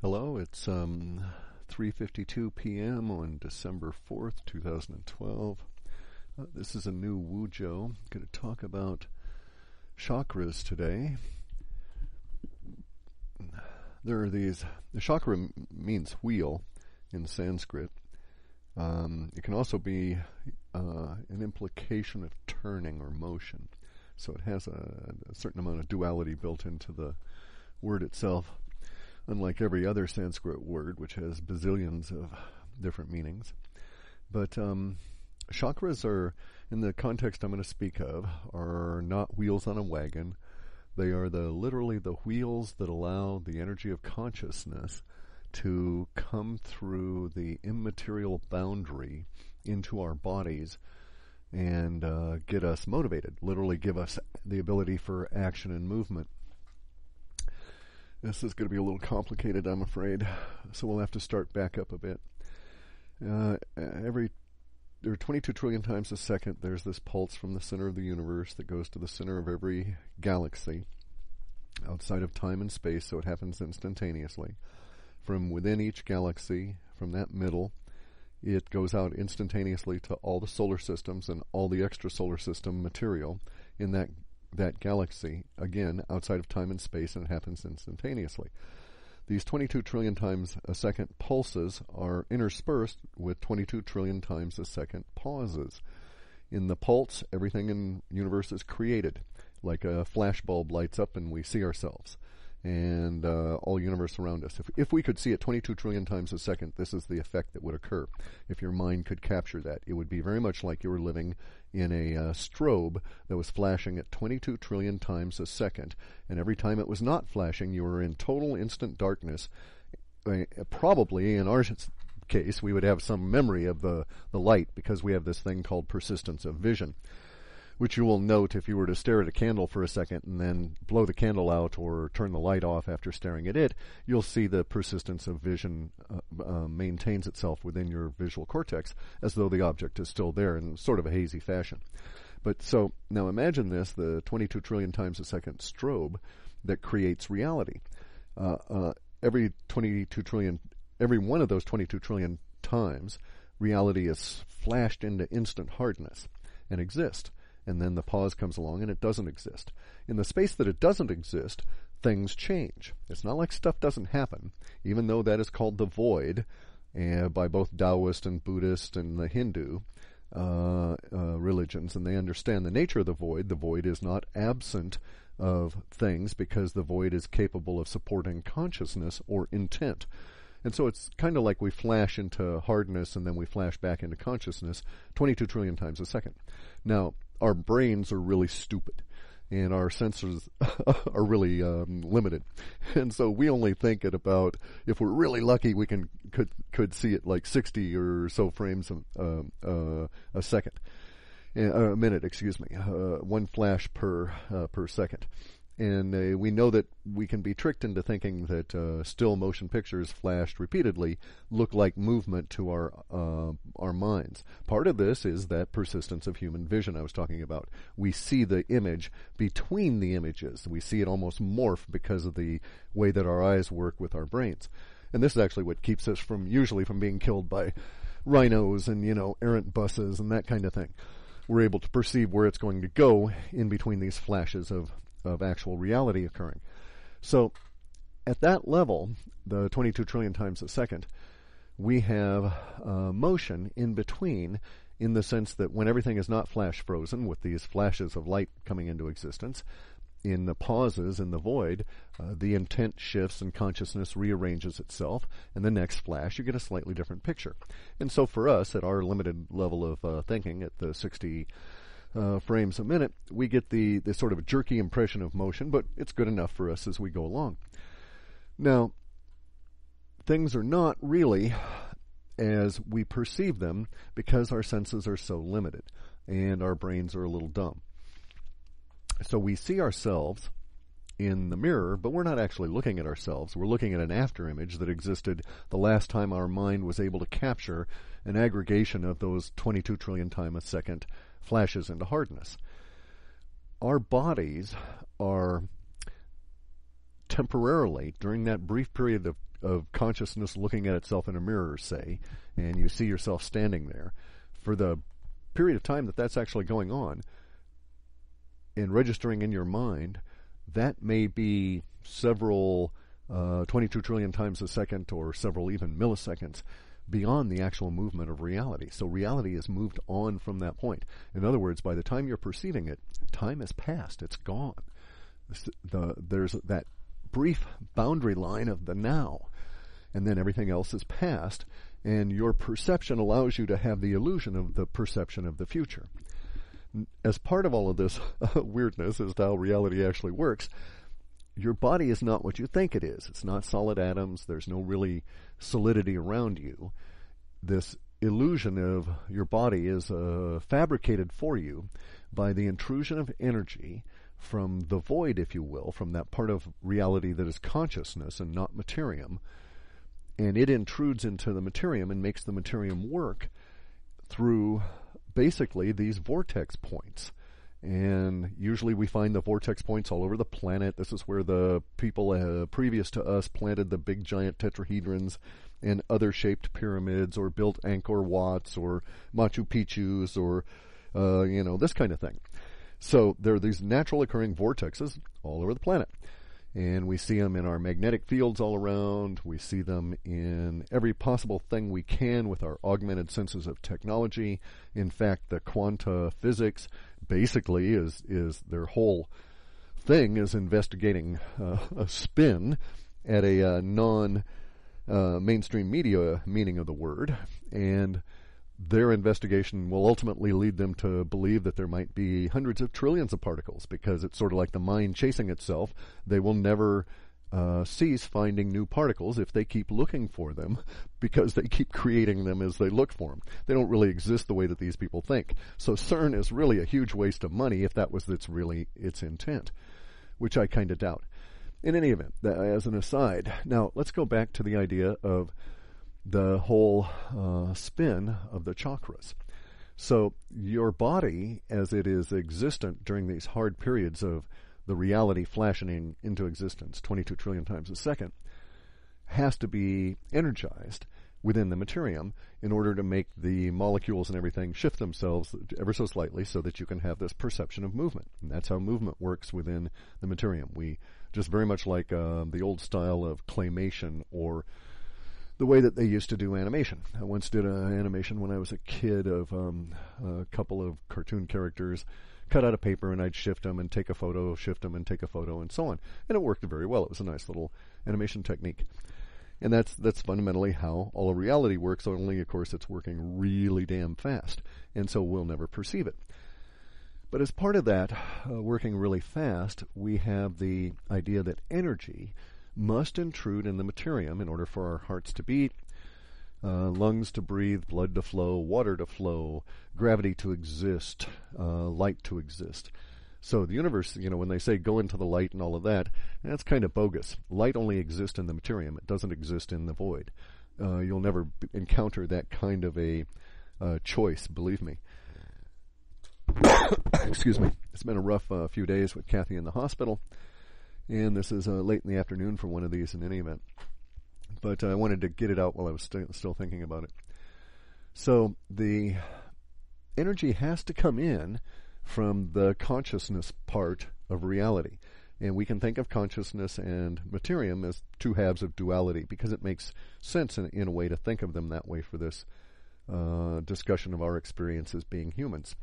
Hello, it's 3:52 p.m. on December 4th, 2012. This is a new Wujo. I'm going to talk about chakras today. There are these, the chakra means wheel in Sanskrit. It can also be an implication of turning or motion. So it has a certain amount of duality built into the word itself, unlike every other Sanskrit word, which has bazillions of different meanings. But chakras are, in the context I'm going to speak of, are not wheels on a wagon. They are literally the wheels that allow the energy of consciousness to come through the immaterial boundary into our bodies and get us motivated, literally give us the ability for action and movement. This is going to be a little complicated, I'm afraid, so we'll have to start back up a bit. There are 22 trillion times a second, there's this pulse from the center of the universe that goes to the center of every galaxy outside of time and space, so it happens instantaneously. From within each galaxy, from that middle, it goes out instantaneously to all the solar systems and all the extrasolar system material in that galaxy, again, outside of time and space, and it happens instantaneously. These 22 trillion times a second pulses are interspersed with 22 trillion times a second pauses. In the pulse, everything in the universe is created. Like a flashbulb lights up and we see ourselves and all universe around us. If we could see it 22 trillion times a second, this is the effect that would occur. If your mind could capture that, it would be very much like you were living in a strobe that was flashing at 22 trillion times a second, and every time it was not flashing, you were in total instant darkness. Probably, in our case, we would have some memory of the light because we have this thing called persistence of vision, which you will note if you were to stare at a candle for a second and then blow the candle out or turn the light off after staring at it, you'll see the persistence of vision maintains itself within your visual cortex as though the object is still there in sort of a hazy fashion. But so, now imagine this, the 22 trillion times a second strobe that creates reality. Every one of those 22 trillion times, reality is flashed into instant hardness and exists. And then the pause comes along and it doesn't exist. In the space that it doesn't exist, things change. It's not like stuff doesn't happen, even though that is called the void by both Taoist and Buddhist and the Hindu religions, and they understand the nature of the void. The void is not absent of things because the void is capable of supporting consciousness or intent. And so it's kind of like we flash into hardness and then we flash back into consciousness 22 trillion times a second. Now, our brains are really stupid and our senses are really limited. And so we only think at about, if we're really lucky, we could see it like 60 or so frames a second. A minute, excuse me. One flash per second. And we know that we can be tricked into thinking that still motion pictures flashed repeatedly look like movement to our minds. Part of this is that persistence of human vision I was talking about. We see the image between the images. We see it almost morph because of the way that our eyes work with our brains. And this is actually what keeps us usually from being killed by rhinos and, errant buses and that kind of thing. We're able to perceive where it's going to go in between these flashes of actual reality occurring. So at that level, the 22 trillion times a second, we have motion in between, in the sense that when everything is not flash frozen with these flashes of light coming into existence, in the pauses, in the void, the intent shifts and consciousness rearranges itself, and the next flash you get a slightly different picture. And so for us, at our limited level of thinking, at the 60 frames a minute, we get the sort of jerky impression of motion, but it's good enough for us as we go along. Now, things are not really as we perceive them because our senses are so limited and our brains are a little dumb. So we see ourselves in the mirror, but we're not actually looking at ourselves. We're looking at an after image that existed the last time our mind was able to capture an aggregation of those 22 trillion times a second flashes into hardness. Our bodies are temporarily, during that brief period of consciousness looking at itself in a mirror, say, and you see yourself standing there, for the period of time that that's actually going on and registering in your mind, that may be several 22 trillion times a second or several even milliseconds beyond the actual movement of reality. So reality is moved on from that point. In other words, by the time you're perceiving it, time has passed. It's gone. There's that brief boundary line of the now, and then everything else is past, and your perception allows you to have the illusion of the perception of the future. As part of all of this weirdness as to how reality actually works, your body is not what you think it is. It's not solid atoms. There's no really solidity around you. This illusion of your body is fabricated for you by the intrusion of energy from the void, if you will, from that part of reality that is consciousness and not materium. And it intrudes into the materium and makes the materium work through basically these vortex points. And usually we find the vortex points all over the planet. This is where the people previous to us planted the big giant tetrahedrons and other shaped pyramids, or built Angkor Wats or Machu Picchus, or this kind of thing. So there are these natural occurring vortexes all over the planet. And we see them in our magnetic fields all around. We see them in every possible thing we can with our augmented senses of technology. In fact, the quanta physics basically is their whole thing is investigating a spin at a non-mainstream media meaning of the word. And their investigation will ultimately lead them to believe that there might be hundreds of trillions of particles, because it's sort of like the mind chasing itself. They will never cease finding new particles if they keep looking for them, because they keep creating them as they look for them. They don't really exist the way that these people think. So CERN is really a huge waste of money if that was its intent, which I kind of doubt. In any event, as an aside, now let's go back to the idea of the whole spin of the chakras. So your body, as it is existent during these hard periods of the reality flashing into existence 22 trillion times a second, has to be energized within the materium in order to make the molecules and everything shift themselves ever so slightly so that you can have this perception of movement. And that's how movement works within the materium. We just very much like the old style of claymation, or the way that they used to do animation. I once did an animation when I was a kid of a couple of cartoon characters cut out of paper, and I'd shift them and take a photo, shift them and take a photo, and so on. And it worked very well. It was a nice little animation technique. And that's fundamentally how all of reality works, only, of course, it's working really damn fast. And so we'll never perceive it. But as part of that, working really fast, we have the idea that energy must intrude in the materium in order for our hearts to beat, lungs to breathe, blood to flow, water to flow, gravity to exist, light to exist. So the universe, when they say go into the light and all of that, that's kind of bogus. Light only exists in the materium. It doesn't exist in the void. You'll never encounter that kind of a choice, believe me. Excuse me. It's been a rough few days with Kathy in the hospital. And this is late in the afternoon for one of these in any event. But I wanted to get it out while I was still thinking about it. So the energy has to come in from the consciousness part of reality. And we can think of consciousness and materium as two halves of duality, because it makes sense in a way to think of them that way for this discussion of our experience as being humans.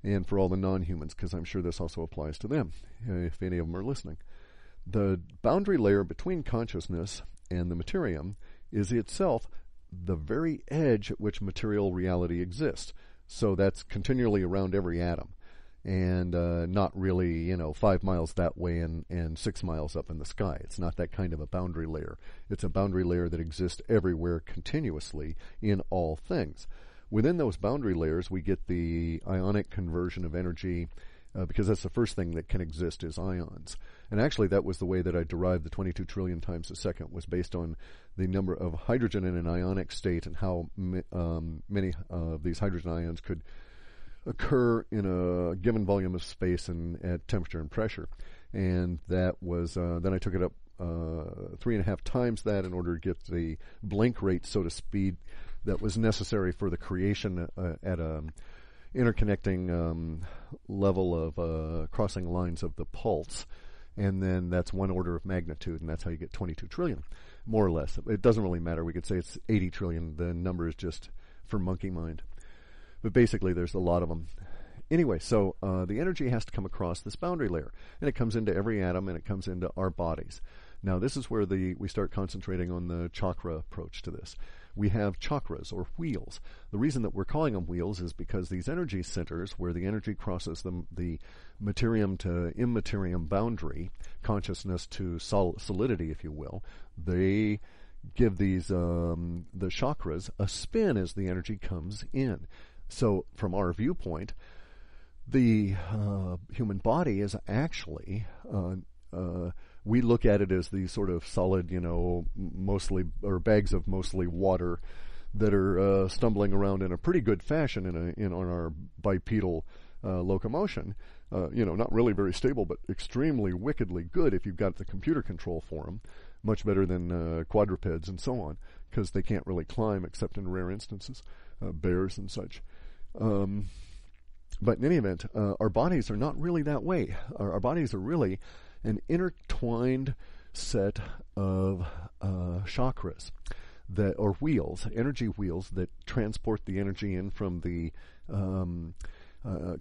And for all the non-humans, because I'm sure this also applies to them, if any of them are listening. The boundary layer between consciousness and the materium is itself the very edge at which material reality exists. So that's continually around every atom, and not really, 5 miles that way and 6 miles up in the sky. It's not that kind of a boundary layer. It's a boundary layer that exists everywhere continuously in all things. Within those boundary layers, we get the ionic conversion of energy, because that's the first thing that can exist is ions. And actually, that was the way that I derived the 22 trillion times a second, was based on the number of hydrogen in an ionic state and how many of these hydrogen ions could occur in a given volume of space and at temperature and pressure. and that was then I took it up 3.5 times that in order to get the blink rate, so to speak, that was necessary for the creation at a interconnecting level of crossing lines of the pulse. And then that's 1 order of magnitude, and that's how you get 22 trillion, more or less. It doesn't really matter. We could say it's 80 trillion. The number is just for monkey mind. But basically, there's a lot of them. Anyway, so the energy has to come across this boundary layer, and it comes into every atom, and it comes into our bodies. Now, this is where we start concentrating on the chakra approach to this. We have chakras, or wheels. The reason that we're calling them wheels is because these energy centers, where the energy crosses the materium to immaterium boundary, consciousness to solidity, if you will, they give these the chakras a spin as the energy comes in. So, from our viewpoint, the human body is actually we look at it as these sort of solid, mostly, or bags of mostly water that are stumbling around in a pretty good fashion on our bipedal locomotion. Not really very stable, but extremely wickedly good if you've got the computer control for them. Much better than quadrupeds and so on, because they can't really climb except in rare instances, bears and such. But in any event, our bodies are not really that way. Our bodies are really an intertwined set of chakras or wheels, energy wheels that transport the energy in from the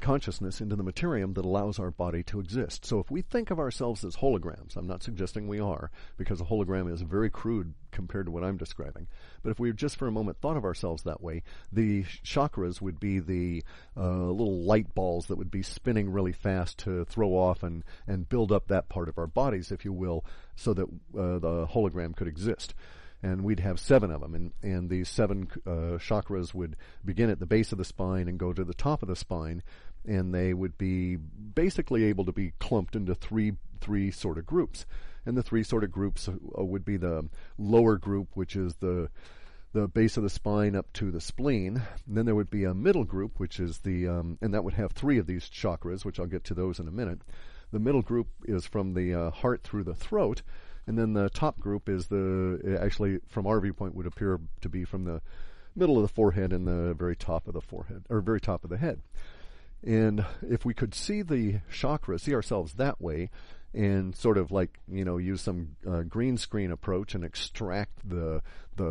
consciousness into the materium that allows our body to exist. So if we think of ourselves as holograms, I'm not suggesting we are, because a hologram is very crude compared to what I'm describing, but if we just for a moment thought of ourselves that way, the chakras would be the little light balls that would be spinning really fast to throw off and build up that part of our bodies, if you will, so that the hologram could exist. And we'd have 7 of them, and these 7 chakras would begin at the base of the spine and go to the top of the spine, and they would be basically able to be clumped into three sort of groups. And the 3 sort of groups would be the lower group, which is the base of the spine up to the spleen. And then there would be a middle group, which is and that would have 3 of these chakras, which I'll get to those in a minute. The middle group is from the heart through the throat. And then the top group is actually, from our viewpoint, would appear to be from the middle of the forehead and the very top of the forehead, or very top of the head. And if we could see the chakras, see ourselves that way, and sort of like, use some green screen approach and extract the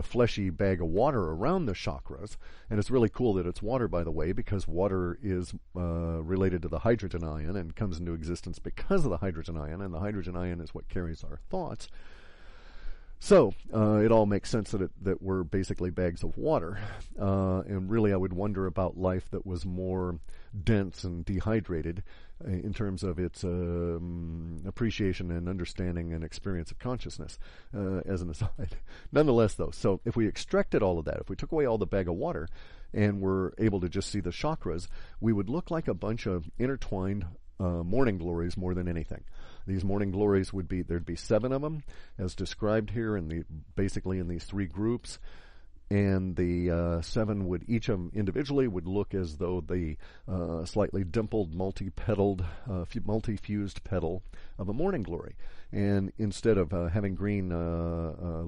fleshy bag of water around the chakras. And it's really cool that it's water, by the way, because water is related to the hydrogen ion and comes into existence because of the hydrogen ion, and the hydrogen ion is what carries our thoughts. So it all makes sense that we're basically bags of water. And really, I would wonder about life that was more dense and dehydrated in terms of its appreciation and understanding and experience of consciousness, as an aside. Nonetheless, though, so if we extracted all of that, if we took away all the bag of water and were able to just see the chakras, we would look like a bunch of intertwined morning glories more than anything. These morning glories there'd be 7 of them, as described here, basically in these 3 groups. And the 7 would, each of them individually would look as though the slightly dimpled, multi-petaled, multi-fused petal of a morning glory. And instead of having green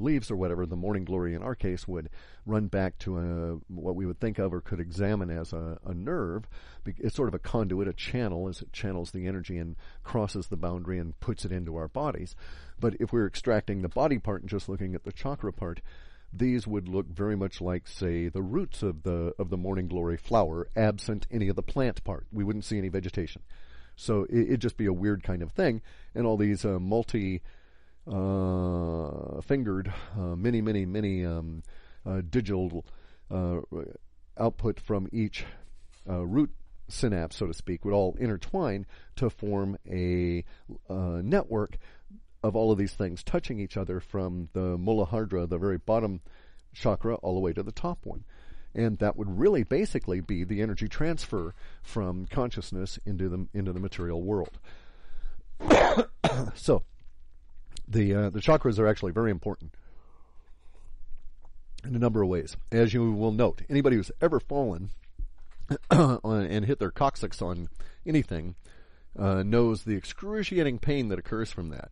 leaves or whatever, the morning glory in our case would run back to what we would think of or could examine as a nerve. It's sort of a conduit, a channel, as it channels the energy and crosses the boundary and puts it into our bodies. But if we're extracting the body part and just looking at the chakra part, these would look very much like, say, the roots of the morning glory flower, absent any of the plant part. We wouldn't see any vegetation. So it'd just be a weird kind of thing. And all these multi-fingered, many digital output from each root synapse, so to speak, would all intertwine to form a network of all of these things touching each other from the Muladhara, the very bottom chakra, all the way to the top one. And that would really basically be the energy transfer from consciousness into the material world. So, the chakras are actually very important in a number of ways. As you will note, anybody who's ever fallen and hit their coccyx on anything knows the excruciating pain that occurs from that.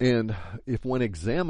And if one examines